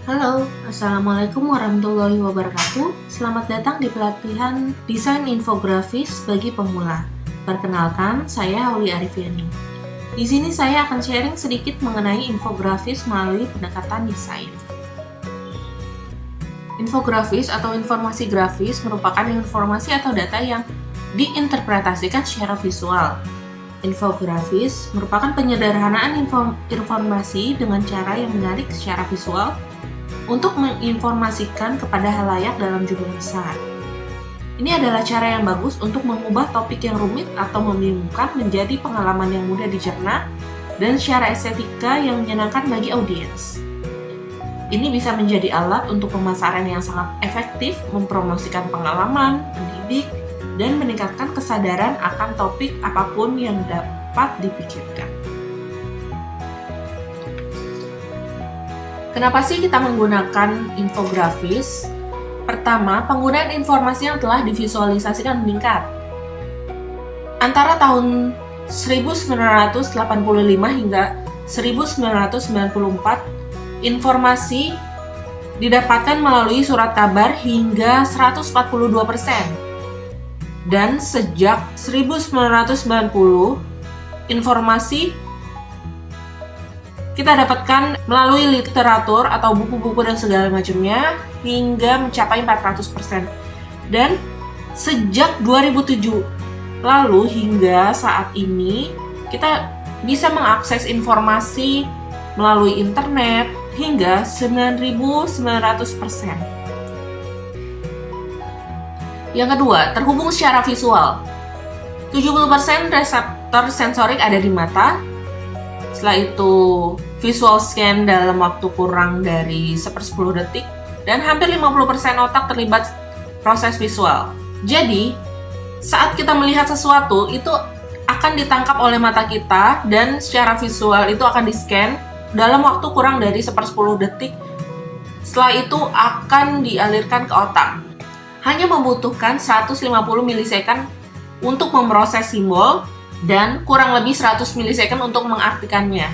Halo, Assalamualaikum warahmatullahi wabarakatuh. Selamat datang di pelatihan Desain Infografis bagi pemula. Perkenalkan, saya Aulia Arifiani. Di sini saya akan sharing sedikit mengenai infografis melalui pendekatan desain. Infografis atau informasi grafis merupakan informasi atau data yang diinterpretasikan secara visual. Infografis merupakan penyederhanaan informasi dengan cara yang menarik secara visual untuk menginformasikan kepada halayak dalam jumlah besar. Ini adalah cara yang bagus untuk mengubah topik yang rumit atau membingungkan menjadi pengalaman yang mudah dicerna dan secara estetika yang menyenangkan bagi audiens. Ini bisa menjadi alat untuk pemasaran yang sangat efektif, mempromosikan pengalaman, mendidik, dan meningkatkan kesadaran akan topik apapun yang dapat dipikirkan. Kenapa sih kita menggunakan infografis? Pertama, penggunaan informasi yang telah divisualisasikan meningkat. Antara tahun 1985 hingga 1994, informasi didapatkan melalui surat kabar hingga 142%. Dan sejak 1990, informasi kita dapatkan melalui literatur atau buku-buku dan segala macamnya hingga mencapai 400%. Dan sejak 2007 lalu hingga saat ini kita bisa mengakses informasi melalui internet hingga 9.900%. Yang kedua, terhubung secara visual. 70% reseptor sensorik ada di mata. Setelah itu visual scan dalam waktu kurang dari 1/10 detik, dan hampir 50% otak terlibat proses visual. Jadi, saat kita melihat sesuatu, itu akan ditangkap oleh mata kita, dan secara visual itu akan di-scan dalam waktu kurang dari 1/10 detik. Setelah itu akan dialirkan ke otak. Hanya membutuhkan 150 milisecond untuk memproses simbol, dan kurang lebih 100 milisecond untuk mengartikannya.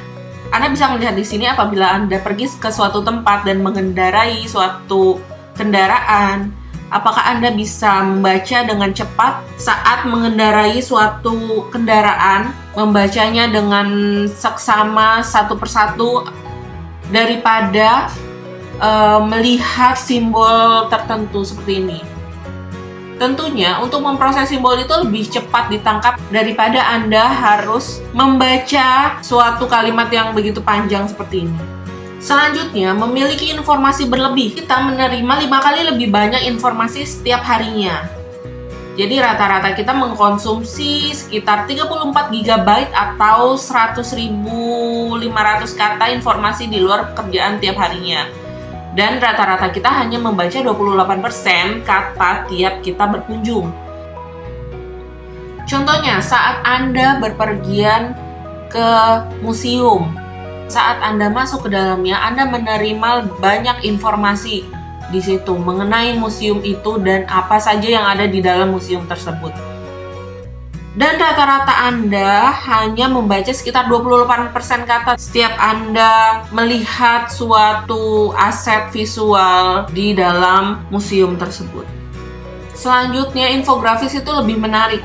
Anda bisa melihat di sini apabila Anda pergi ke suatu tempat dan mengendarai suatu kendaraan, apakah Anda bisa membaca dengan cepat saat mengendarai suatu kendaraan, membacanya dengan seksama satu persatu daripada melihat simbol tertentu seperti ini. Tentunya untuk memproses simbol itu lebih cepat ditangkap daripada Anda harus membaca suatu kalimat yang begitu panjang seperti ini. Selanjutnya, memiliki informasi berlebih. Kita menerima 5 kali lebih banyak informasi setiap harinya. Jadi rata-rata kita mengkonsumsi sekitar 34 GB atau 100.500 kata informasi di luar pekerjaan tiap harinya. Dan rata-rata kita hanya membaca 28% kata tiap kita berkunjung. Contohnya, saat Anda berpergian ke museum, saat Anda masuk ke dalamnya, Anda menerima banyak informasi di situ mengenai museum itu dan apa saja yang ada di dalam museum tersebut. Dan rata-rata Anda hanya membaca sekitar 28% kata setiap Anda melihat suatu aset visual di dalam museum tersebut. Selanjutnya, infografis itu lebih menarik.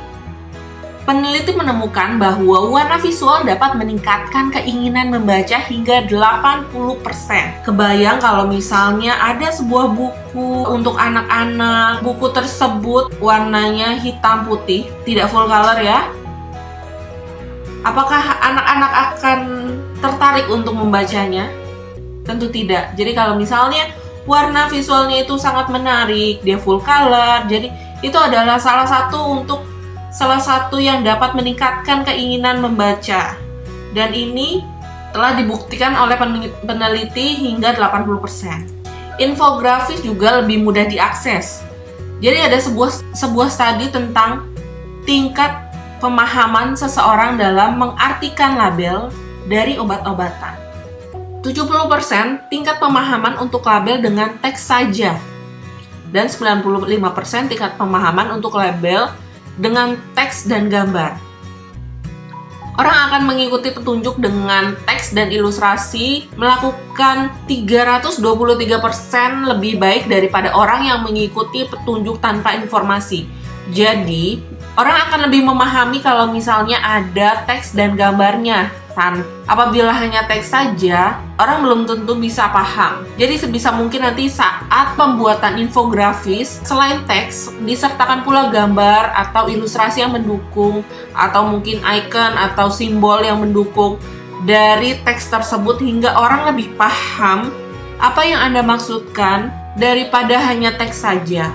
Peneliti menemukan bahwa warna visual dapat meningkatkan keinginan membaca hingga 80%. Kebayang kalau misalnya ada sebuah buku untuk anak-anak, buku tersebut warnanya hitam putih, tidak full color ya. Apakah anak-anak akan tertarik untuk membacanya? Tentu tidak. Jadi kalau misalnya warna visualnya itu sangat menarik, dia full color, jadi itu adalah salah satu yang dapat meningkatkan keinginan membaca. Dan ini telah dibuktikan oleh peneliti hingga 80%. Infografis juga lebih mudah diakses. Jadi ada sebuah studi tentang tingkat pemahaman seseorang dalam mengartikan label dari obat-obatan. 70% tingkat pemahaman untuk label dengan teks saja. Dan 95% tingkat pemahaman untuk label dengan teks dan gambar. Orang akan mengikuti petunjuk dengan teks dan ilustrasi melakukan 323% lebih baik daripada orang yang mengikuti petunjuk tanpa informasi. Jadi, orang akan lebih memahami kalau misalnya ada teks dan gambarnya. Apabila hanya teks saja, orang belum tentu bisa paham. Jadi sebisa mungkin nanti saat pembuatan infografis, selain teks, disertakan pula gambar atau ilustrasi yang mendukung, atau mungkin icon atau simbol yang mendukung dari teks tersebut hingga orang lebih paham apa yang Anda maksudkan daripada hanya teks saja.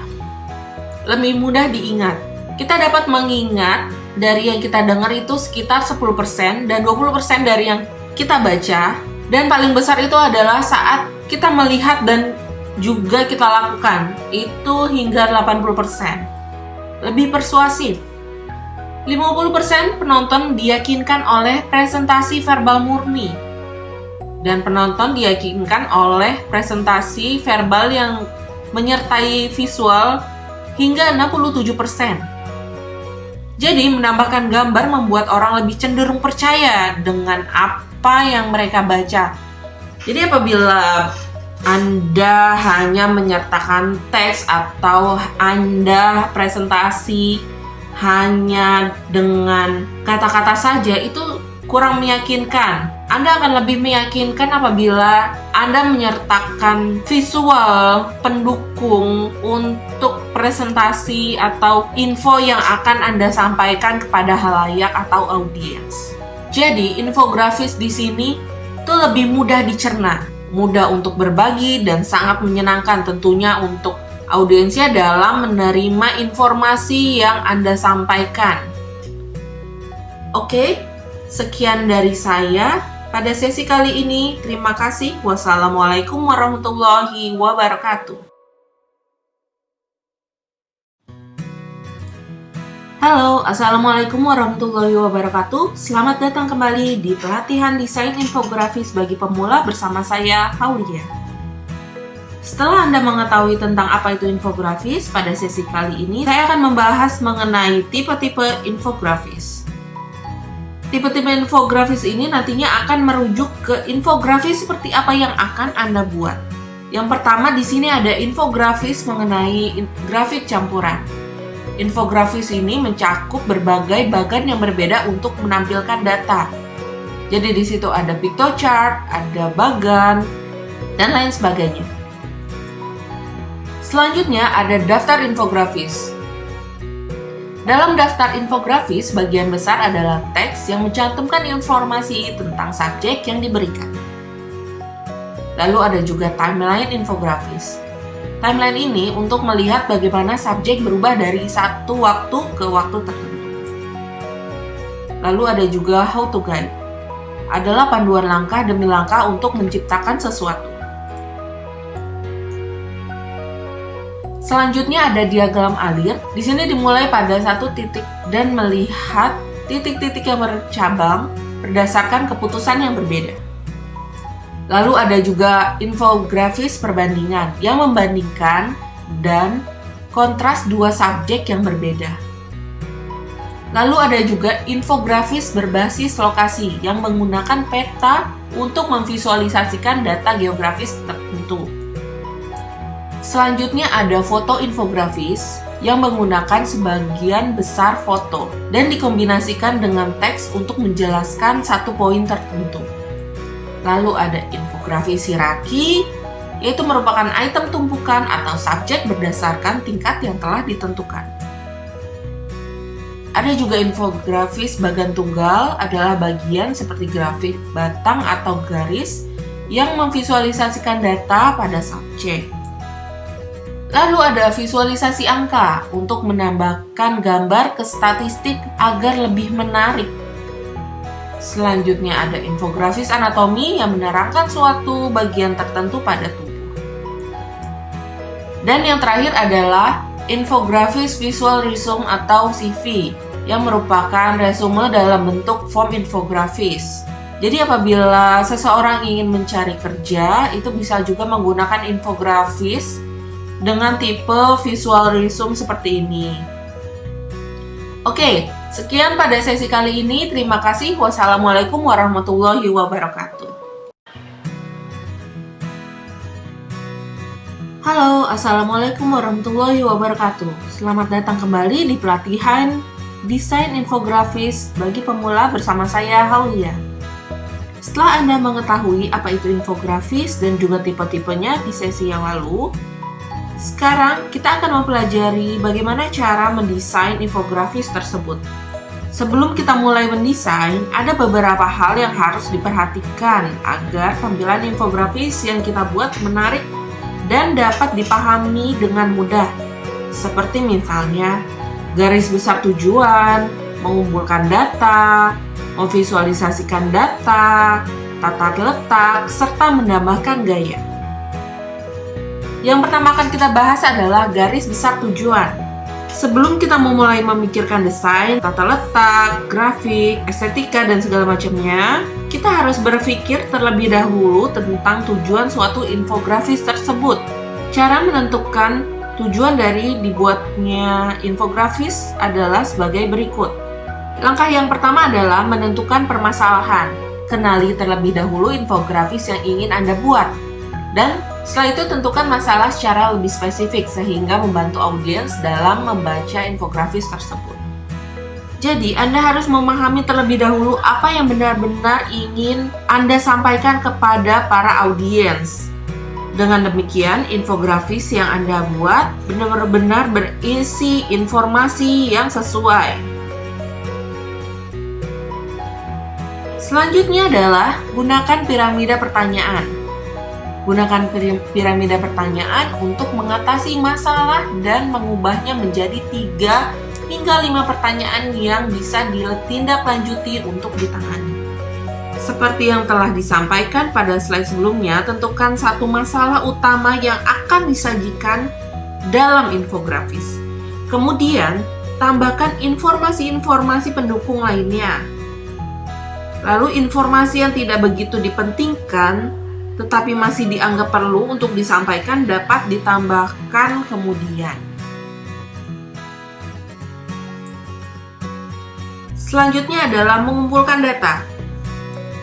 Lebih mudah diingat. Kita dapat mengingat dari yang kita dengar itu sekitar 10% dan 20% dari yang kita baca, dan paling besar itu adalah saat kita melihat dan juga kita lakukan, itu hingga 80%. Lebih persuasif. 50% penonton diyakinkan oleh presentasi verbal murni, dan penonton diyakinkan oleh presentasi verbal yang menyertai visual hingga 67%. Jadi, menambahkan gambar membuat orang lebih cenderung percaya dengan apa yang mereka baca. Jadi, apabila Anda hanya menyertakan teks atau Anda presentasi hanya dengan kata-kata saja, itu kurang meyakinkan. Anda akan lebih meyakinkan apabila Anda menyertakan visual pendukung untuk presentasi atau info yang akan Anda sampaikan kepada halayak atau audiens. Jadi, infografis di sini itu lebih mudah dicerna, mudah untuk berbagi, dan sangat menyenangkan tentunya untuk audiensnya dalam menerima informasi yang Anda sampaikan. Oke, sekian dari saya pada sesi kali ini. Terima kasih. Wassalamualaikum warahmatullahi wabarakatuh. Halo, Assalamualaikum warahmatullahi wabarakatuh. Selamat datang kembali di pelatihan desain infografis bagi pemula bersama saya, Aulia. Setelah Anda mengetahui tentang apa itu infografis, pada sesi kali ini saya akan membahas mengenai tipe-tipe infografis. Tipe-tipe infografis ini nantinya akan merujuk ke infografis seperti apa yang akan Anda buat. Yang pertama di sini ada infografis mengenai grafik campuran. Infografis ini mencakup berbagai bagan yang berbeda untuk menampilkan data. Jadi di situ ada pictochart, ada bagan, dan lain sebagainya. Selanjutnya ada daftar infografis. Dalam daftar infografis, bagian besar adalah teks yang mencantumkan informasi tentang subjek yang diberikan. Lalu ada juga timeline infografis. Timeline ini untuk melihat bagaimana subjek berubah dari satu waktu ke waktu tertentu. Lalu ada juga how to guide. Adalah panduan langkah demi langkah untuk menciptakan sesuatu. Selanjutnya ada diagram alir. Di sini dimulai pada satu titik dan melihat titik-titik yang bercabang berdasarkan keputusan yang berbeda. Lalu ada juga infografis perbandingan yang membandingkan dan kontras dua subjek yang berbeda. Lalu ada juga infografis berbasis lokasi yang menggunakan peta untuk memvisualisasikan data geografis tertentu. Selanjutnya ada foto infografis yang menggunakan sebagian besar foto dan dikombinasikan dengan teks untuk menjelaskan satu poin tertentu. Lalu ada infografis hierarki, yaitu merupakan item tumpukan atau subjek berdasarkan tingkat yang telah ditentukan. Ada juga infografis bagan tunggal, adalah bagian seperti grafik batang atau garis yang memvisualisasikan data pada subjek. Lalu ada visualisasi angka untuk menambahkan gambar ke statistik agar lebih menarik. Selanjutnya ada infografis anatomi yang menerangkan suatu bagian tertentu pada tubuh. Dan yang terakhir adalah infografis visual resume atau CV yang merupakan resume dalam bentuk form infografis. Jadi apabila seseorang ingin mencari kerja, itu bisa juga menggunakan infografis dengan tipe visual resume seperti ini. Oke, Sekian pada sesi kali ini. Terima kasih. Wassalamualaikum warahmatullahi wabarakatuh. Halo, Assalamualaikum warahmatullahi wabarakatuh. Selamat datang kembali di pelatihan Desain Infografis bagi pemula bersama saya, Haulia. Setelah Anda mengetahui apa itu infografis dan juga tipe-tipenya di sesi yang lalu, sekarang kita akan mempelajari bagaimana cara mendesain infografis tersebut. Sebelum kita mulai mendesain, ada beberapa hal yang harus diperhatikan agar tampilan infografis yang kita buat menarik dan dapat dipahami dengan mudah. Seperti misalnya, garis besar tujuan, mengumpulkan data, memvisualisasikan data, tata letak, serta menambahkan gaya. Yang pertama akan kita bahas adalah garis besar tujuan. Sebelum kita memulai memikirkan desain, tata letak, grafik, estetika, dan segala macamnya, kita harus berpikir terlebih dahulu tentang tujuan suatu infografis tersebut. Cara menentukan tujuan dari dibuatnya infografis adalah sebagai berikut. Langkah yang pertama adalah menentukan permasalahan. Kenali terlebih dahulu infografis yang ingin Anda buat. Dan setelah itu tentukan masalah secara lebih spesifik sehingga membantu audiens dalam membaca infografis tersebut. Jadi, Anda harus memahami terlebih dahulu apa yang benar-benar ingin Anda sampaikan kepada para audiens. Dengan demikian, infografis yang Anda buat benar-benar berisi informasi yang sesuai. Selanjutnya adalah gunakan piramida pertanyaan. Gunakan piramida pertanyaan untuk mengatasi masalah dan mengubahnya menjadi 3 hingga 5 pertanyaan yang bisa ditindaklanjuti untuk ditangani. Seperti yang telah disampaikan pada slide sebelumnya, tentukan satu masalah utama yang akan disajikan dalam infografis. Kemudian, tambahkan informasi-informasi pendukung lainnya. Lalu, informasi yang tidak begitu dipentingkan tetapi masih dianggap perlu untuk disampaikan dapat ditambahkan kemudian. Selanjutnya adalah mengumpulkan data.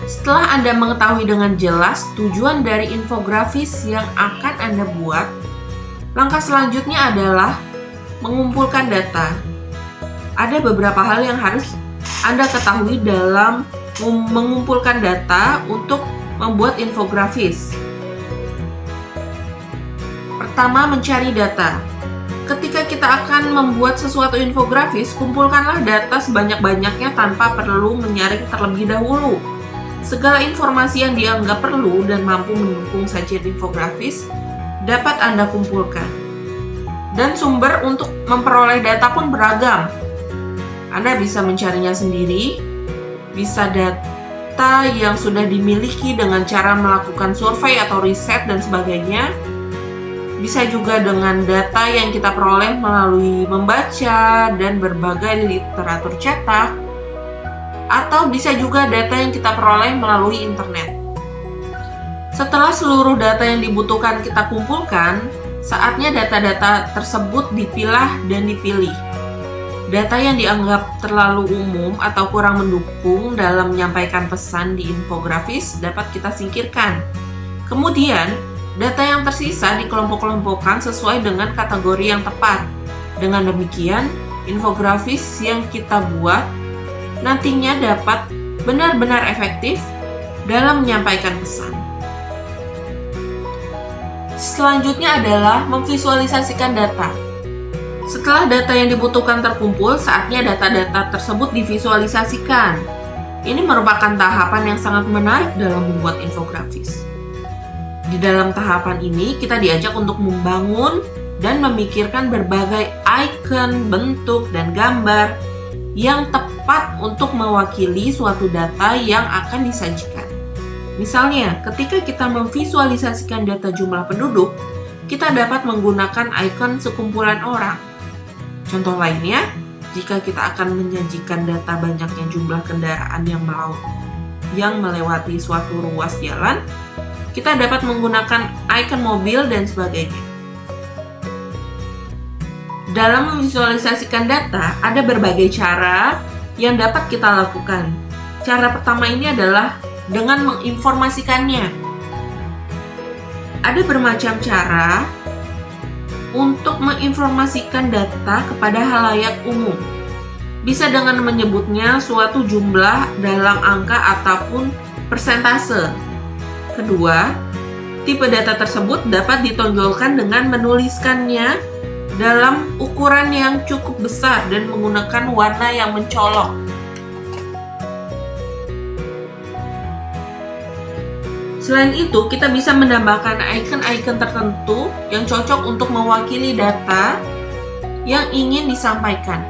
Setelah Anda mengetahui dengan jelas tujuan dari infografis yang akan Anda buat, langkah selanjutnya adalah mengumpulkan data. Ada beberapa hal yang harus Anda ketahui dalam mengumpulkan data untuk membuat infografis. Pertama, mencari data. Ketika kita akan membuat sesuatu infografis, kumpulkanlah data sebanyak-banyaknya tanpa perlu menyaring terlebih dahulu. Segala informasi yang dianggap perlu dan mampu mendukung sajian infografis dapat Anda kumpulkan. Dan sumber untuk memperoleh data pun beragam. Anda bisa mencarinya sendiri, bisa data yang sudah dimiliki dengan cara melakukan survei atau riset dan sebagainya. Bisa juga dengan data yang kita peroleh melalui membaca dan berbagai literatur cetak, atau bisa juga data yang kita peroleh melalui internet. Setelah seluruh data yang dibutuhkan kita kumpulkan, saatnya data-data tersebut dipilah dan dipilih. Data yang dianggap terlalu umum atau kurang mendukung dalam menyampaikan pesan di infografis dapat kita singkirkan. Kemudian, data yang tersisa dikelompok-kelompokkan sesuai dengan kategori yang tepat. Dengan demikian, infografis yang kita buat nantinya dapat benar-benar efektif dalam menyampaikan pesan. Selanjutnya adalah memvisualisasikan data. Setelah data yang dibutuhkan terkumpul, saatnya data-data tersebut divisualisasikan. Ini merupakan tahapan yang sangat menarik dalam membuat infografis. Di dalam tahapan ini, kita diajak untuk membangun dan memikirkan berbagai icon, bentuk, dan gambar yang tepat untuk mewakili suatu data yang akan disajikan. Misalnya, ketika kita memvisualisasikan data jumlah penduduk, kita dapat menggunakan icon sekumpulan orang. Contoh lainnya, jika kita akan menyajikan data banyaknya jumlah kendaraan yang melewati suatu ruas jalan, kita dapat menggunakan icon mobil dan sebagainya. Dalam memvisualisasikan data, ada berbagai cara yang dapat kita lakukan. Cara pertama ini adalah dengan menginformasikannya. Ada bermacam cara untuk menginformasikan data kepada halayak umum. Bisa dengan menyebutnya suatu jumlah dalam angka ataupun persentase. Kedua, tipe data tersebut dapat ditonjolkan dengan menuliskannya dalam ukuran yang cukup besar dan menggunakan warna yang mencolok. Selain itu, kita bisa menambahkan icon-icon tertentu yang cocok untuk mewakili data yang ingin disampaikan.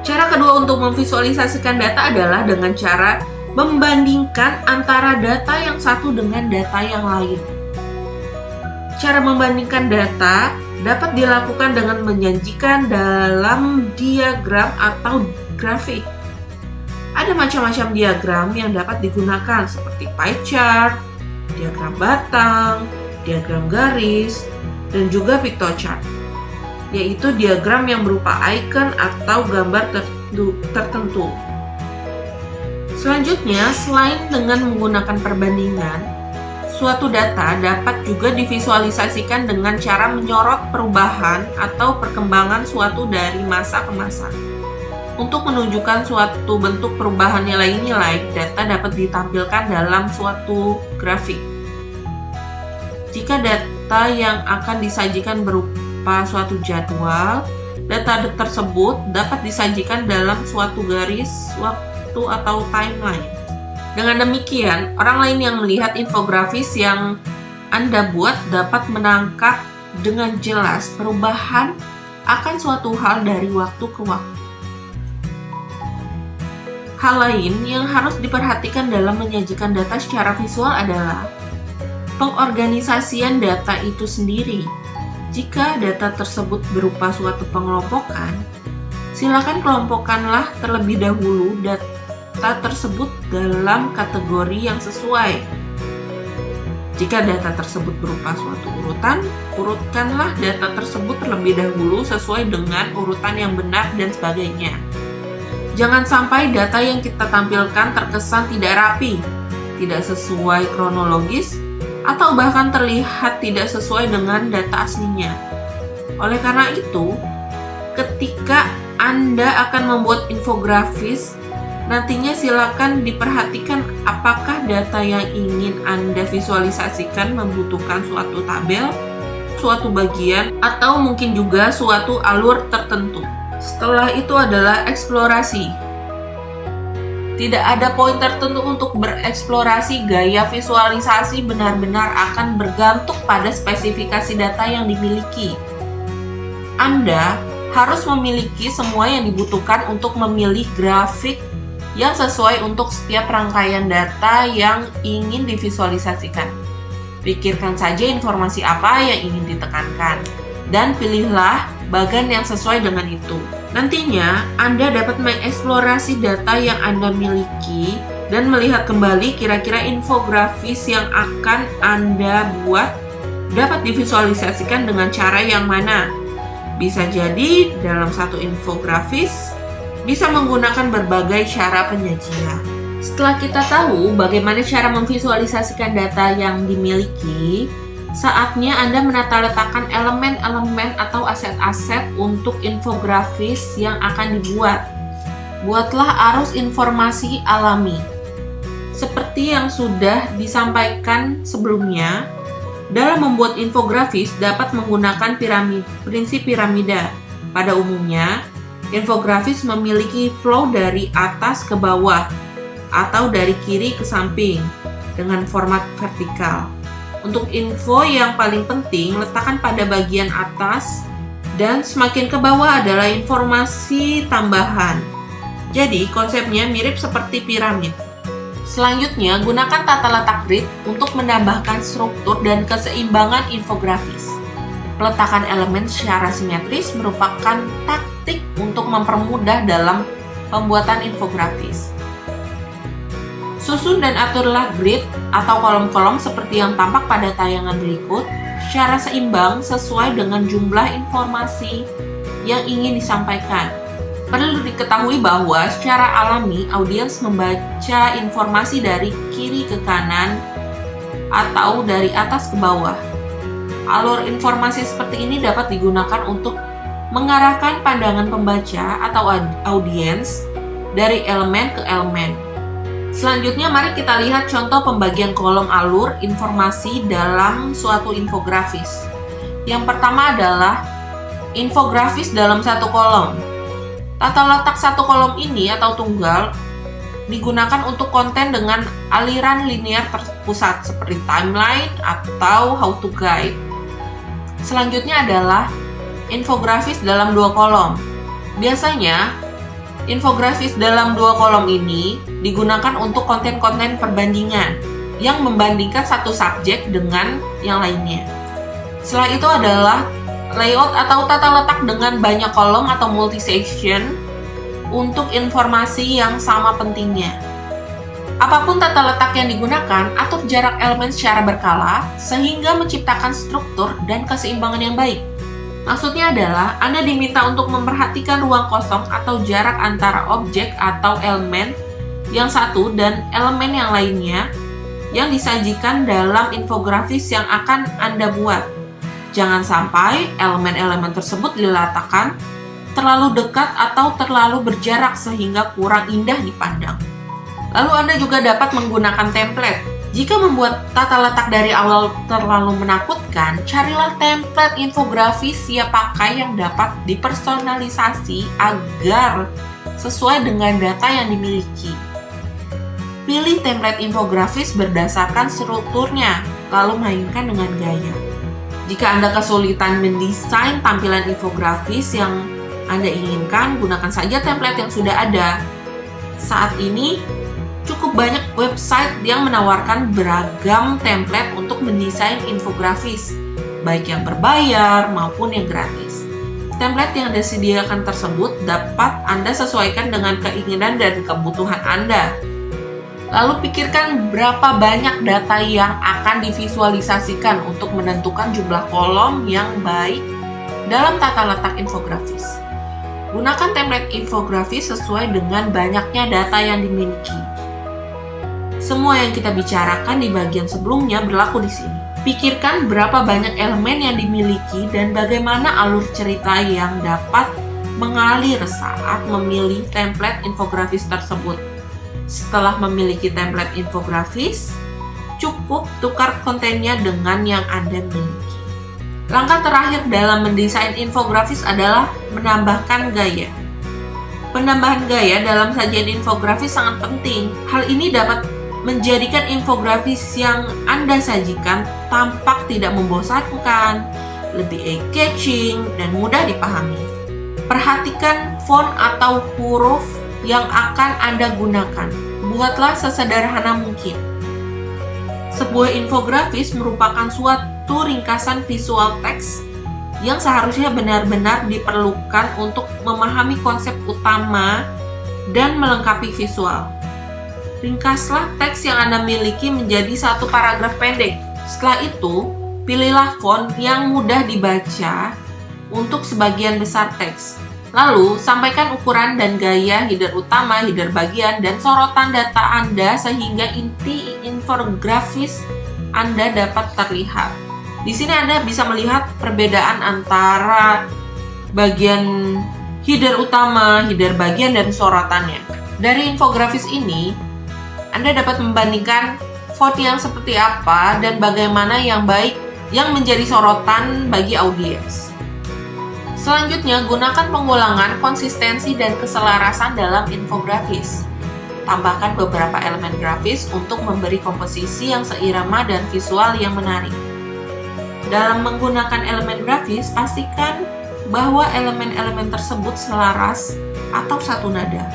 Cara kedua untuk memvisualisasikan data adalah dengan cara membandingkan antara data yang satu dengan data yang lain. Cara membandingkan data dapat dilakukan dengan menyajikan dalam diagram atau grafik. Ada macam-macam diagram yang dapat digunakan seperti pie chart, diagram batang, diagram garis, dan juga pictochart, yaitu diagram yang berupa icon atau gambar tertentu. Selanjutnya, selain dengan menggunakan perbandingan, suatu data dapat juga divisualisasikan dengan cara menyorot perubahan atau perkembangan suatu dari masa ke masa. Untuk menunjukkan suatu bentuk perubahan nilai-nilai, data dapat ditampilkan dalam suatu grafik. Jika data yang akan disajikan berupa suatu jadwal, data tersebut dapat disajikan dalam suatu garis waktu atau timeline. Dengan demikian, orang lain yang melihat infografis yang Anda buat dapat menangkap dengan jelas perubahan akan suatu hal dari waktu ke waktu. Hal lain yang harus diperhatikan dalam menyajikan data secara visual adalah pengorganisasian data itu sendiri. Jika data tersebut berupa suatu pengelompokan, silakan kelompokkanlah terlebih dahulu data tersebut dalam kategori yang sesuai. Jika data tersebut berupa suatu urutan, urutkanlah data tersebut terlebih dahulu sesuai dengan urutan yang benar dan sebagainya. Jangan sampai data yang kita tampilkan terkesan tidak rapi, tidak sesuai kronologis, atau bahkan terlihat tidak sesuai dengan data aslinya. Oleh karena itu, ketika Anda akan membuat infografis, nantinya silakan diperhatikan apakah data yang ingin Anda visualisasikan membutuhkan suatu tabel, suatu bagian, atau mungkin juga suatu alur tertentu. Setelah itu adalah eksplorasi. Tidak ada poin tertentu untuk bereksplorasi. Gaya visualisasi benar-benar akan bergantung pada spesifikasi data yang dimiliki. Anda harus memiliki semua yang dibutuhkan untuk memilih grafik yang sesuai untuk setiap rangkaian data yang ingin divisualisasikan. Pikirkan saja informasi apa yang ingin ditekankan, dan pilihlah bagan yang sesuai dengan itu. Nantinya, Anda dapat mengeksplorasi data yang Anda miliki dan melihat kembali kira-kira infografis yang akan Anda buat dapat divisualisasikan dengan cara yang mana. Bisa jadi dalam satu infografis bisa menggunakan berbagai cara penyajian. Setelah kita tahu bagaimana cara memvisualisasikan data yang dimiliki, saatnya Anda menata letakkan elemen-elemen atau aset-aset untuk infografis yang akan dibuat. Buatlah arus informasi alami. Seperti yang sudah disampaikan sebelumnya, dalam membuat infografis dapat menggunakan prinsip piramida. Pada umumnya, infografis memiliki flow dari atas ke bawah atau dari kiri ke samping dengan format vertikal. Untuk info yang paling penting, letakkan pada bagian atas dan semakin ke bawah adalah informasi tambahan. Jadi, konsepnya mirip seperti piramid. Selanjutnya, gunakan tata letak grid untuk menambahkan struktur dan keseimbangan infografis. Peletakan elemen secara simetris merupakan taktik untuk mempermudah dalam pembuatan infografis. Susun dan aturlah grid atau kolom-kolom seperti yang tampak pada tayangan berikut secara seimbang sesuai dengan jumlah informasi yang ingin disampaikan. Perlu diketahui bahwa secara alami audiens membaca informasi dari kiri ke kanan atau dari atas ke bawah. Alur informasi seperti ini dapat digunakan untuk mengarahkan pandangan pembaca atau audiens dari elemen ke elemen. Selanjutnya mari kita lihat contoh pembagian kolom alur informasi dalam suatu infografis. Yang pertama adalah infografis dalam satu kolom. Tata letak satu kolom ini atau tunggal digunakan untuk konten dengan aliran linear terpusat seperti timeline atau how to guide. Selanjutnya adalah infografis dalam dua kolom. Biasanya, infografis dalam dua kolom ini digunakan untuk konten-konten perbandingan yang membandingkan satu subjek dengan yang lainnya. Setelah itu adalah layout atau tata letak dengan banyak kolom atau multi-section untuk informasi yang sama pentingnya. Apapun tata letak yang digunakan, atur jarak elemen secara berkala sehingga menciptakan struktur dan keseimbangan yang baik. Maksudnya adalah Anda diminta untuk memperhatikan ruang kosong atau jarak antara objek atau elemen yang satu dan elemen yang lainnya yang disajikan dalam infografis yang akan Anda buat. Jangan sampai elemen-elemen tersebut diletakkan terlalu dekat atau terlalu berjarak sehingga kurang indah dipandang. Lalu Anda juga dapat menggunakan template. Jika membuat tata letak dari awal terlalu menakutkan, carilah template infografis siap pakai yang dapat dipersonalisasi agar sesuai dengan data yang dimiliki. Pilih template infografis berdasarkan strukturnya, lalu mainkan dengan gaya. Jika Anda kesulitan mendesain tampilan infografis yang Anda inginkan, gunakan saja template yang sudah ada. Saat ini, cukup banyak website yang menawarkan beragam template untuk mendesain infografis, baik yang berbayar maupun yang gratis. Template yang disediakan tersebut dapat Anda sesuaikan dengan keinginan dan kebutuhan Anda. Lalu pikirkan berapa banyak data yang akan divisualisasikan untuk menentukan jumlah kolom yang baik dalam tata letak infografis. Gunakan template infografis sesuai dengan banyaknya data yang dimiliki. Semua yang kita bicarakan di bagian sebelumnya berlaku di sini. Pikirkan berapa banyak elemen yang dimiliki dan bagaimana alur cerita yang dapat mengalir saat memilih template infografis tersebut. Setelah memiliki template infografis, cukup tukar kontennya dengan yang Anda miliki. Langkah terakhir dalam mendesain infografis adalah menambahkan gaya. Penambahan gaya dalam sajian infografis sangat penting. Hal ini dapat menjadikan infografis yang Anda sajikan tampak tidak membosankan, lebih eye-catching, dan mudah dipahami. Perhatikan font atau huruf yang akan Anda gunakan. Buatlah sesederhana mungkin. Sebuah infografis merupakan suatu ringkasan visual teks yang seharusnya benar-benar diperlukan untuk memahami konsep utama dan melengkapi visual. Ringkaslah teks yang Anda miliki menjadi satu paragraf pendek. Setelah itu, pilihlah font yang mudah dibaca untuk sebagian besar teks. Lalu, sampaikan ukuran dan gaya header utama, header bagian, dan sorotan data Anda sehingga inti infografis Anda dapat terlihat. Di sini Anda bisa melihat perbedaan antara bagian header utama, header bagian, dan sorotannya. Dari infografis ini, Anda dapat membandingkan font yang seperti apa dan bagaimana yang baik yang menjadi sorotan bagi audiens. Selanjutnya, gunakan pengulangan, konsistensi, dan keselarasan dalam infografis. Tambahkan beberapa elemen grafis untuk memberi komposisi yang seirama dan visual yang menarik. Dalam menggunakan elemen grafis, pastikan bahwa elemen-elemen tersebut selaras atau satu nada.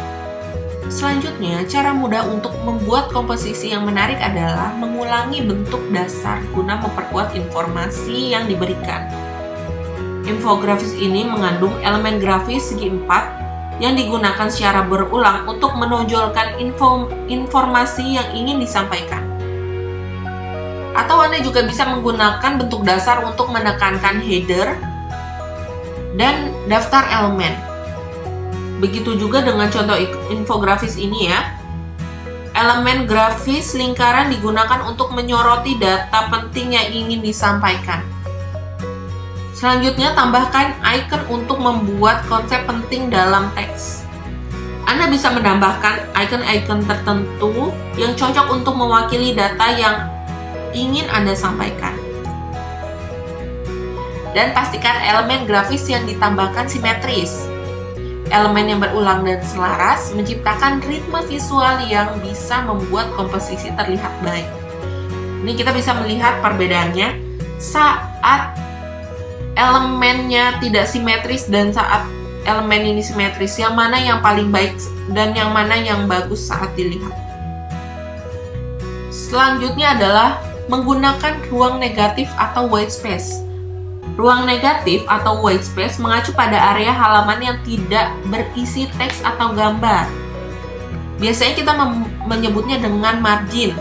Selanjutnya, cara mudah untuk membuat komposisi yang menarik adalah mengulangi bentuk dasar guna memperkuat informasi yang diberikan. Infografis ini mengandung elemen grafis segi 4 yang digunakan secara berulang untuk menonjolkan informasi yang ingin disampaikan. Atau Anda juga bisa menggunakan bentuk dasar untuk menekankan header dan daftar elemen. Begitu juga dengan contoh infografis ini ya. Elemen grafis lingkaran digunakan untuk menyoroti data penting yang ingin disampaikan. Selanjutnya, tambahkan icon untuk membuat konsep penting dalam teks. Anda bisa menambahkan icon-icon tertentu yang cocok untuk mewakili data yang ingin Anda sampaikan. Dan pastikan elemen grafis yang ditambahkan simetris. Elemen yang berulang dan selaras menciptakan ritme visual yang bisa membuat komposisi terlihat baik. Ini kita bisa melihat perbedaannya saat elemennya tidak simetris dan saat elemen ini simetris, yang mana yang paling baik dan yang mana yang bagus saat dilihat. Selanjutnya adalah menggunakan ruang negatif atau white space. Ruang negatif atau white space mengacu pada area halaman yang tidak berisi teks atau gambar. Biasanya kita menyebutnya dengan margin.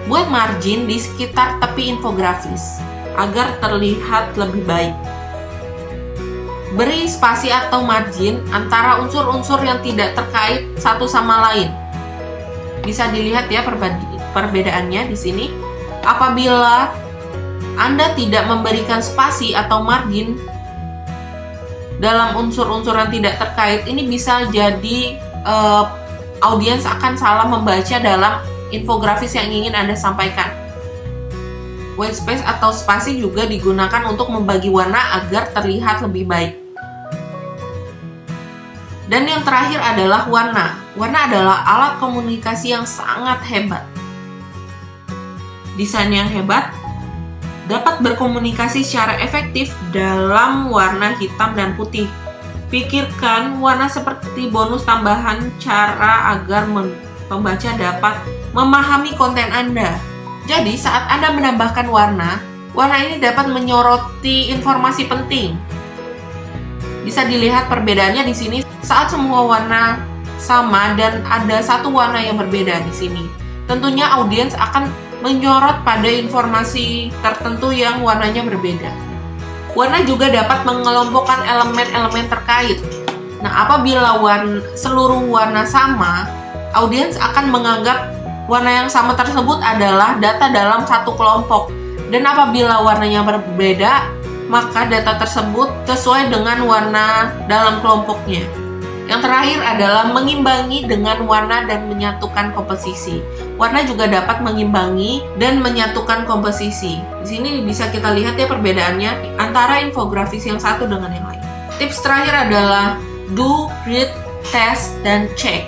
Buat margin di sekitar tepi infografis agar terlihat lebih baik. Beri spasi atau margin antara unsur-unsur yang tidak terkait satu sama lain. Bisa dilihat ya perbedaannya di sini. Apabila Anda tidak memberikan spasi atau margin dalam unsur-unsur yang tidak terkait, ini bisa jadi audiens akan salah membaca dalam infografis yang ingin Anda sampaikan. White space atau spasi juga digunakan untuk membagi warna agar terlihat lebih baik. Dan yang terakhir adalah warna. Warna adalah alat komunikasi yang sangat hebat. Desain yang hebat dapat berkomunikasi secara efektif dalam warna hitam dan putih. Pikirkan warna seperti bonus tambahan cara agar pembaca dapat memahami konten Anda. Jadi, saat Anda menambahkan warna ini dapat menyoroti informasi penting. Bisa dilihat perbedaannya di sini saat semua warna sama dan ada satu warna yang berbeda di sini. Tentunya audiens akan menyorot pada informasi tertentu yang warnanya berbeda. Warna juga dapat mengelompokkan elemen-elemen terkait. Nah, apabila seluruh warna sama, audiens akan menganggap warna yang sama tersebut adalah data dalam satu kelompok. Dan apabila warnanya berbeda, maka data tersebut sesuai dengan warna dalam kelompoknya. Yang terakhir adalah mengimbangi dengan warna dan menyatukan komposisi. Warna juga dapat mengimbangi dan menyatukan komposisi. Di sini bisa kita lihat ya perbedaannya antara infografis yang satu dengan yang lain. Tips terakhir adalah do, read, test, dan check.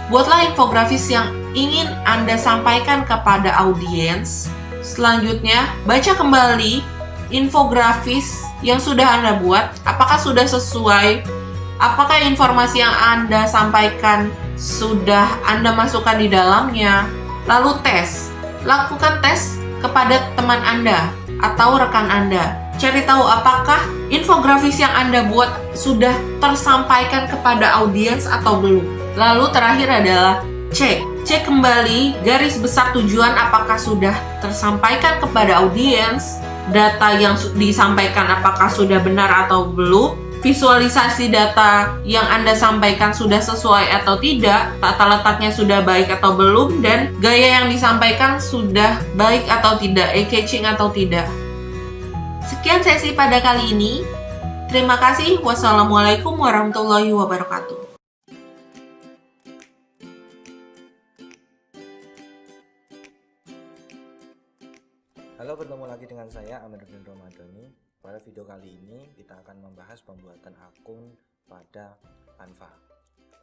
Buatlah infografis yang ingin Anda sampaikan kepada audiens. Selanjutnya, baca kembali infografis yang sudah Anda buat. Apakah sudah sesuai? Apakah informasi yang Anda sampaikan sudah Anda masukkan di dalamnya? Lalu tes. Lakukan tes kepada teman Anda atau rekan Anda. Cari tahu apakah infografis yang Anda buat sudah tersampaikan kepada audiens atau belum. Lalu terakhir adalah cek. Cek kembali garis besar tujuan apakah sudah tersampaikan kepada audiens, data yang disampaikan apakah sudah benar atau belum, visualisasi data yang Anda sampaikan sudah sesuai atau tidak, tata letaknya sudah baik atau belum, dan gaya yang disampaikan sudah baik atau tidak, eye-catching atau tidak. Sekian sesi pada kali ini. Terima kasih. Wassalamualaikum warahmatullahi wabarakatuh. Halo, bertemu lagi dengan saya Amiruddin Ramadhani. Pada video kali ini kita akan membahas pembuatan akun pada Canva.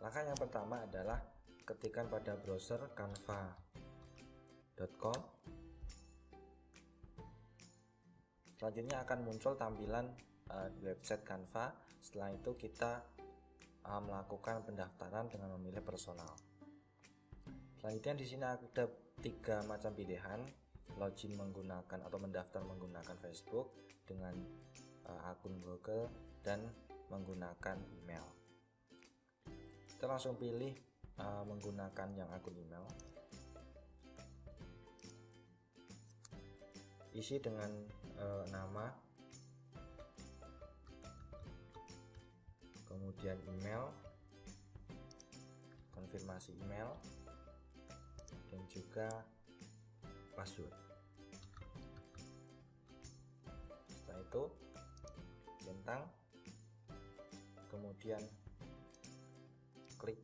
Langkah yang pertama adalah ketikkan pada browser canva.com. Selanjutnya akan muncul tampilan website Canva. Setelah itu kita melakukan pendaftaran dengan memilih personal. Selanjutnya di sini ada 3 macam pilihan: login menggunakan atau mendaftar menggunakan Facebook, dengan akun Google, dan menggunakan email. Kita langsung pilih menggunakan yang akun email. Isi dengan nama, kemudian email, konfirmasi email, dan juga password. Setelah itu centang, kemudian klik.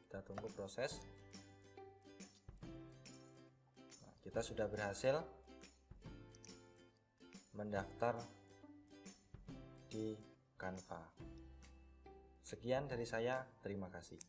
Kita tunggu proses. Nah, kita sudah berhasil mendaftar di Canva. Sekian dari saya, terima kasih.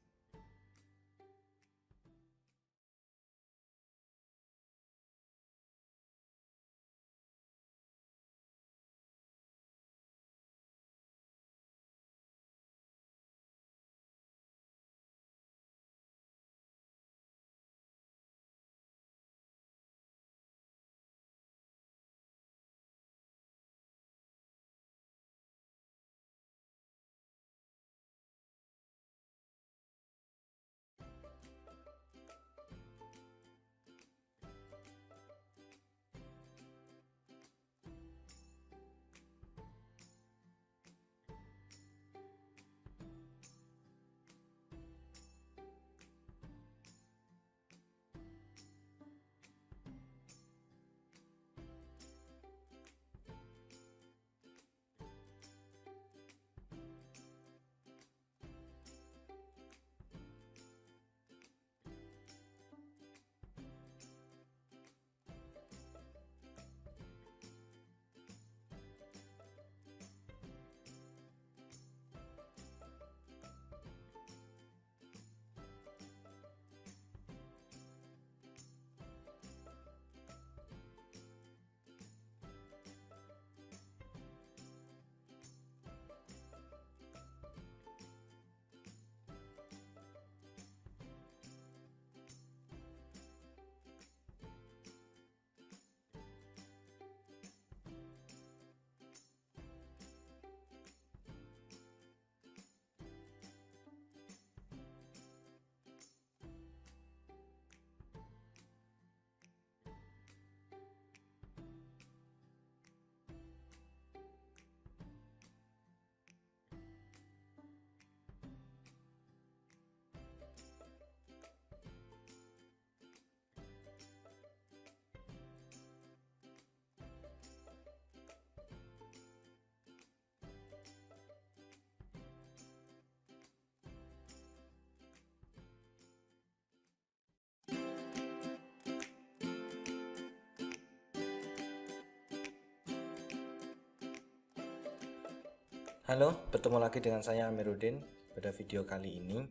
Halo, bertemu lagi dengan saya Amiruddin. Pada video kali ini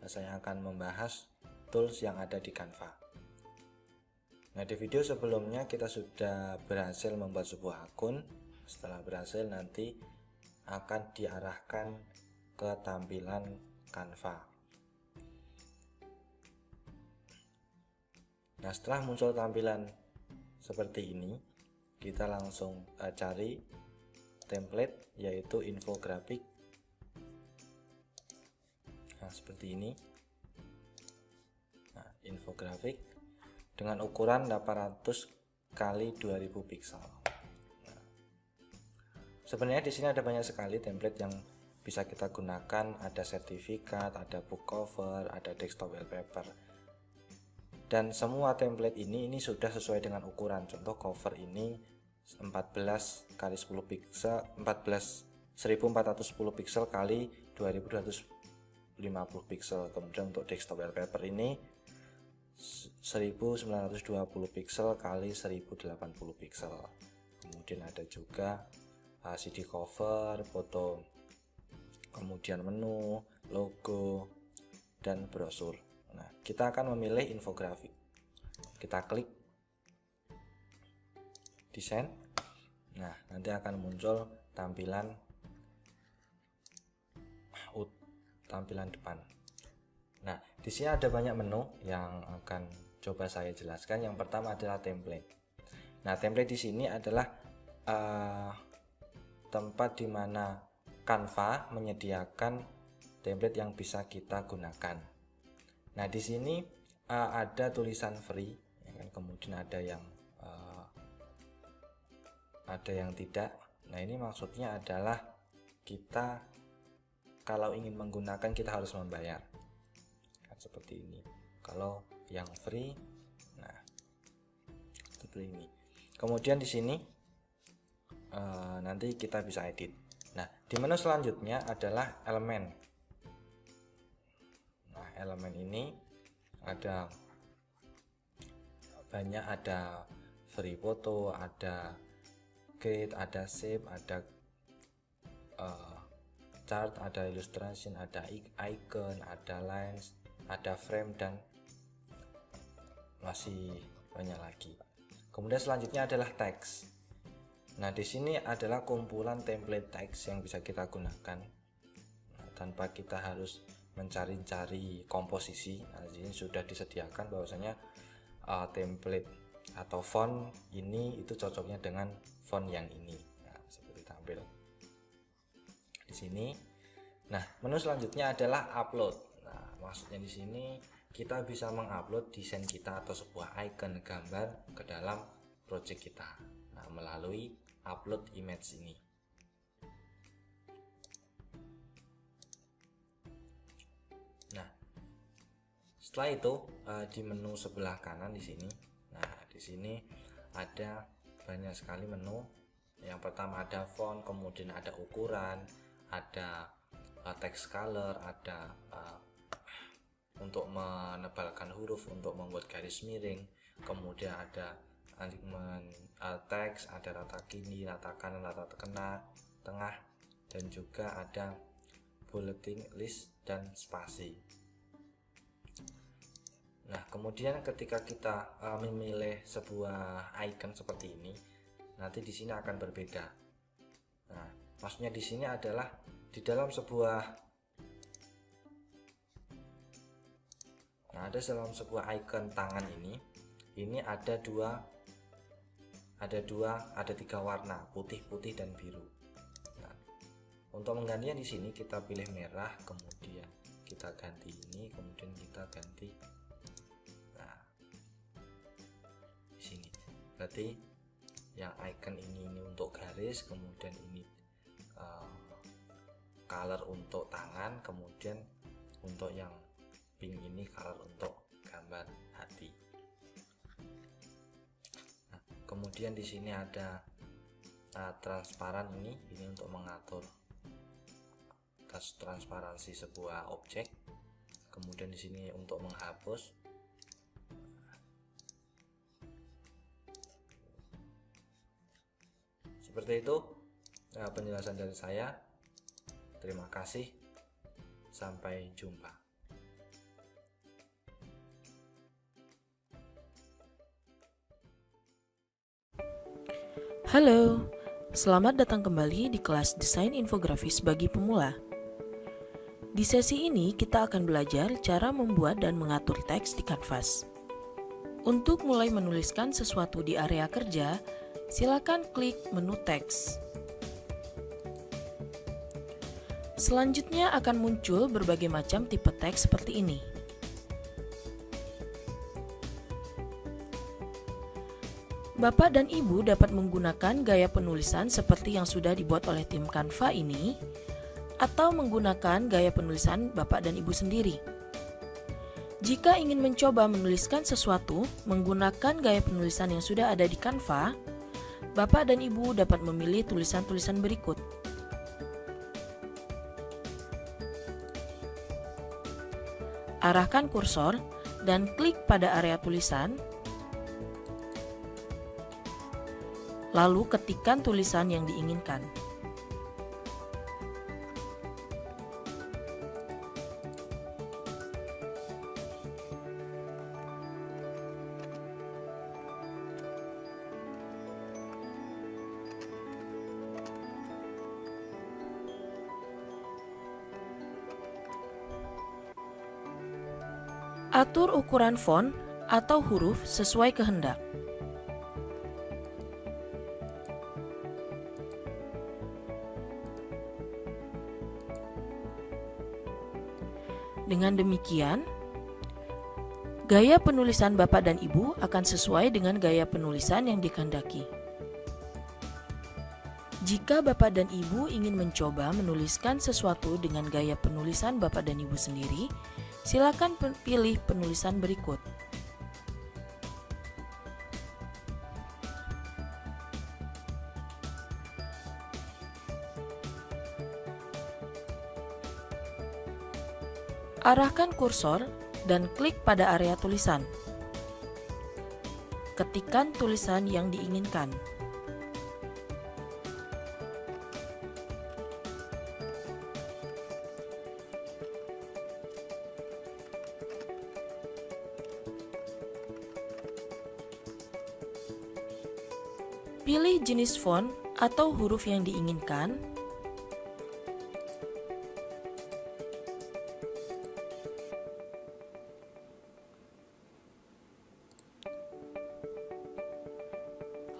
saya akan membahas tools yang ada di Canva. Nah, di video sebelumnya kita sudah berhasil membuat sebuah akun. Setelah berhasil, nanti akan diarahkan ke tampilan Canva. Nah, setelah muncul tampilan seperti ini, kita langsung cari template, yaitu infografik. Nah, seperti ini. Nah, infografik dengan ukuran 800 kali 2000 pixel. Nah, sebenarnya di sini ada banyak sekali template yang bisa kita gunakan. Ada sertifikat, ada book cover, ada desktop wallpaper. Dan semua template ini sudah sesuai dengan ukuran. Contoh cover ini 14 kali 10 pixel, 1410 pixel kali 2250 pixel. Kemudian untuk desktop wallpaper ini 1920 pixel kali 1080 pixel. Kemudian ada juga CD cover, foto, kemudian menu, logo, dan brosur. Nah, kita akan memilih infografik. Kita klik desain. Nah, nanti akan muncul tampilan depan. Nah, di sini ada banyak menu yang akan coba saya jelaskan. Yang pertama adalah template. Nah, template di sini adalah tempat di mana Canva menyediakan template yang bisa kita gunakan. Nah, di sini ada tulisan free, ya kan? Kemudian ada yang tidak. Nah, ini maksudnya adalah kita kalau ingin menggunakan kita harus membayar. Kan seperti ini. Kalau yang free, nah seperti ini. Kemudian di sini nanti kita bisa edit. Nah, di menu selanjutnya adalah elemen. Nah, elemen ini ada banyak, ada free photo, ada grid, ada shape, ada chart, ada illustration, ada icon, ada lines, ada frame, dan masih banyak lagi. Kemudian selanjutnya adalah teks. Nah, di sini adalah kumpulan template teks yang bisa kita gunakan tanpa kita harus mencari-cari komposisi. Nah, di sini sudah disediakan bahwasanya template atau font ini itu cocoknya dengan font yang ini. Nah, seperti tampil di sini. Nah, menu selanjutnya adalah upload. Nah, maksudnya di sini kita bisa mengupload desain kita atau sebuah icon gambar ke dalam project kita. Nah, melalui upload image ini. Nah, setelah itu di menu sebelah kanan di sini. Nah, di sini ada banyak sekali menu. Yang pertama ada font, kemudian ada ukuran, ada text color, ada untuk menebalkan huruf, untuk membuat garis miring, kemudian ada teks, ada rata kiri, rata kanan, rata tengah, dan juga ada bulletin list dan spasi. Nah, kemudian ketika kita memilih sebuah icon seperti ini, nanti di sini akan berbeda. Nah, maksudnya di sini adalah di dalam sebuah sebuah icon tangan ini ada tiga warna, putih, dan biru. Nah, untuk menggantinya di sini kita pilih merah, kemudian kita ganti ini, kemudian kita ganti. Nah, di sini berarti yang icon ini untuk garis, kemudian ini color untuk tangan, kemudian untuk yang pink ini color untuk gambar hati. Nah, kemudian di sini ada transparan, ini untuk mengatur transparansi sebuah objek. Kemudian di sini untuk menghapus. Seperti itu penjelasan dari saya. Terima kasih. Sampai jumpa. Halo, selamat datang kembali di kelas Desain Infografis bagi pemula. Di sesi ini kita akan belajar cara membuat dan mengatur teks di kanvas. Untuk mulai menuliskan sesuatu di area kerja, silakan klik menu teks. Selanjutnya akan muncul berbagai macam tipe teks seperti ini. Bapak dan Ibu dapat menggunakan gaya penulisan seperti yang sudah dibuat oleh tim Canva ini, atau menggunakan gaya penulisan Bapak dan Ibu sendiri. Jika ingin mencoba menuliskan sesuatu menggunakan gaya penulisan yang sudah ada di Canva, Bapak dan Ibu dapat memilih tulisan-tulisan berikut. Arahkan kursor dan klik pada area tulisan, lalu ketikkan tulisan yang diinginkan. Atur ukuran font atau huruf sesuai kehendak. Dengan demikian, gaya penulisan Bapak dan Ibu akan sesuai dengan gaya penulisan yang dikehendaki. Jika Bapak dan Ibu ingin mencoba menuliskan sesuatu dengan gaya penulisan Bapak dan Ibu sendiri, silakan pilih penulisan berikut. Arahkan kursor dan klik pada area tulisan. Ketikkan tulisan yang diinginkan. Pilih jenis font atau huruf yang diinginkan.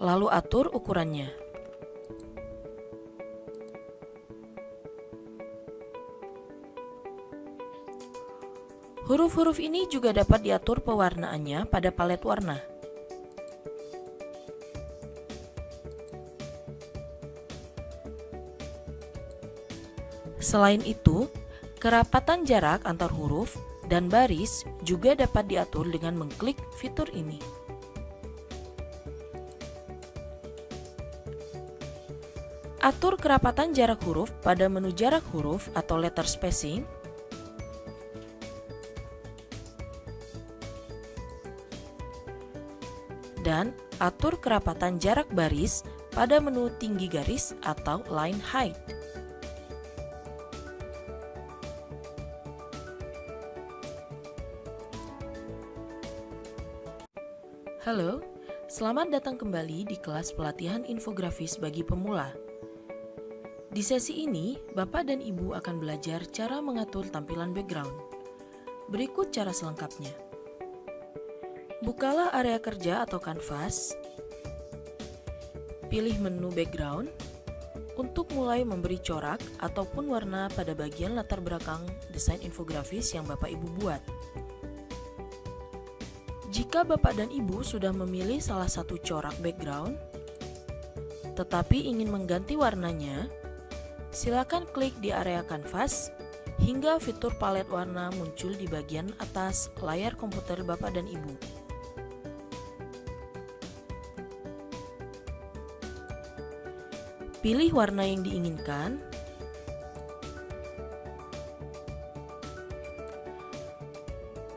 Lalu atur ukurannya. Huruf-huruf ini juga dapat diatur pewarnaannya pada palet warna. Selain itu, kerapatan jarak antar huruf dan baris juga dapat diatur dengan mengklik fitur ini. Atur kerapatan jarak huruf pada menu jarak huruf atau letter spacing. Dan atur kerapatan jarak baris pada menu tinggi garis atau line height. Halo, selamat datang kembali di kelas pelatihan infografis bagi pemula. Di sesi ini, Bapak dan Ibu akan belajar cara mengatur tampilan background. Berikut cara selengkapnya. Bukalah area kerja atau kanvas. Pilih menu background untuk mulai memberi corak ataupun warna pada bagian latar belakang desain infografis yang Bapak Ibu buat. Jika Bapak dan Ibu sudah memilih salah satu corak background, tetapi ingin mengganti warnanya, silakan klik di area kanvas hingga fitur palet warna muncul di bagian atas layar komputer Bapak dan Ibu. Pilih warna yang diinginkan,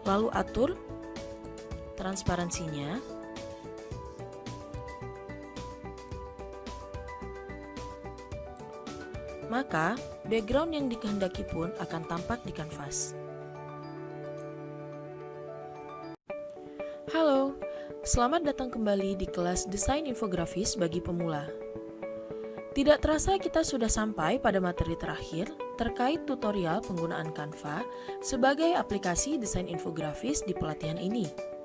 lalu atur transparansinya. Maka, background yang dikehendaki pun akan tampak di kanvas. Halo, selamat datang kembali di kelas Desain Infografis bagi pemula. Tidak terasa kita sudah sampai pada materi terakhir terkait tutorial penggunaan Canva sebagai aplikasi desain infografis di pelatihan ini.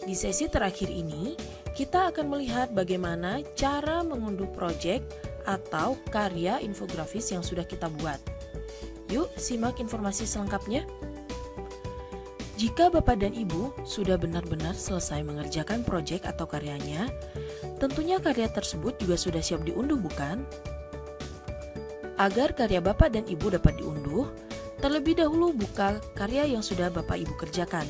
Di sesi terakhir ini, kita akan melihat bagaimana cara mengunduh proyek atau karya infografis yang sudah kita buat. Yuk, simak informasi selengkapnya. Jika Bapak dan Ibu sudah benar-benar selesai mengerjakan proyek atau karyanya, tentunya karya tersebut juga sudah siap diunduh, bukan? Agar karya Bapak dan Ibu dapat diunduh, terlebih dahulu buka karya yang sudah Bapak Ibu kerjakan.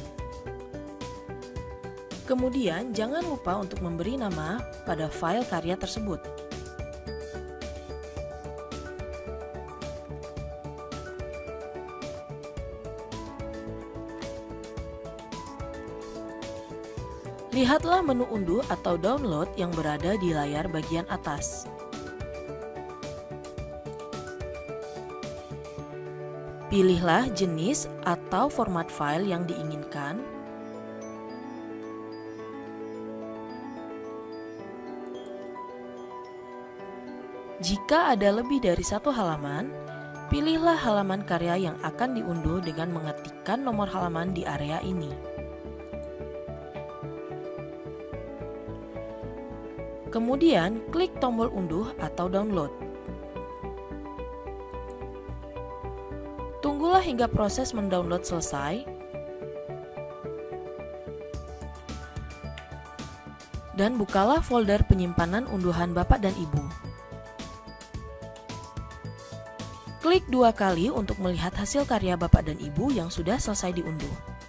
Kemudian, jangan lupa untuk memberi nama pada file karya tersebut. Lihatlah menu unduh atau download yang berada di layar bagian atas. Pilihlah jenis atau format file yang diinginkan. Jika ada lebih dari satu halaman, pilihlah halaman karya yang akan diunduh dengan mengetikkan nomor halaman di area ini. Kemudian, klik tombol unduh atau download. Tunggulah hingga proses mendownload selesai. Dan bukalah folder penyimpanan unduhan Bapak dan Ibu. Klik 2 kali untuk melihat hasil karya Bapak dan Ibu yang sudah selesai diunduh.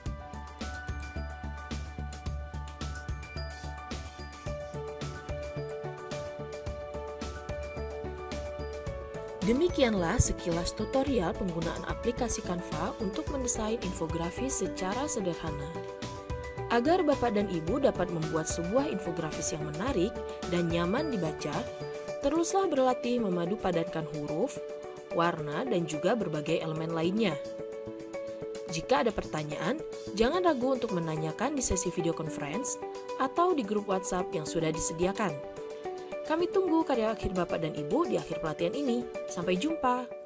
Demikianlah sekilas tutorial penggunaan aplikasi Canva untuk mendesain infografis secara sederhana. Agar Bapak dan Ibu dapat membuat sebuah infografis yang menarik dan nyaman dibaca, teruslah berlatih memadu padankan huruf, warna, dan juga berbagai elemen lainnya. Jika ada pertanyaan, jangan ragu untuk menanyakan di sesi video conference atau di grup WhatsApp yang sudah disediakan. Kami tunggu karya akhir Bapak dan Ibu di akhir pelatihan ini. Sampai jumpa!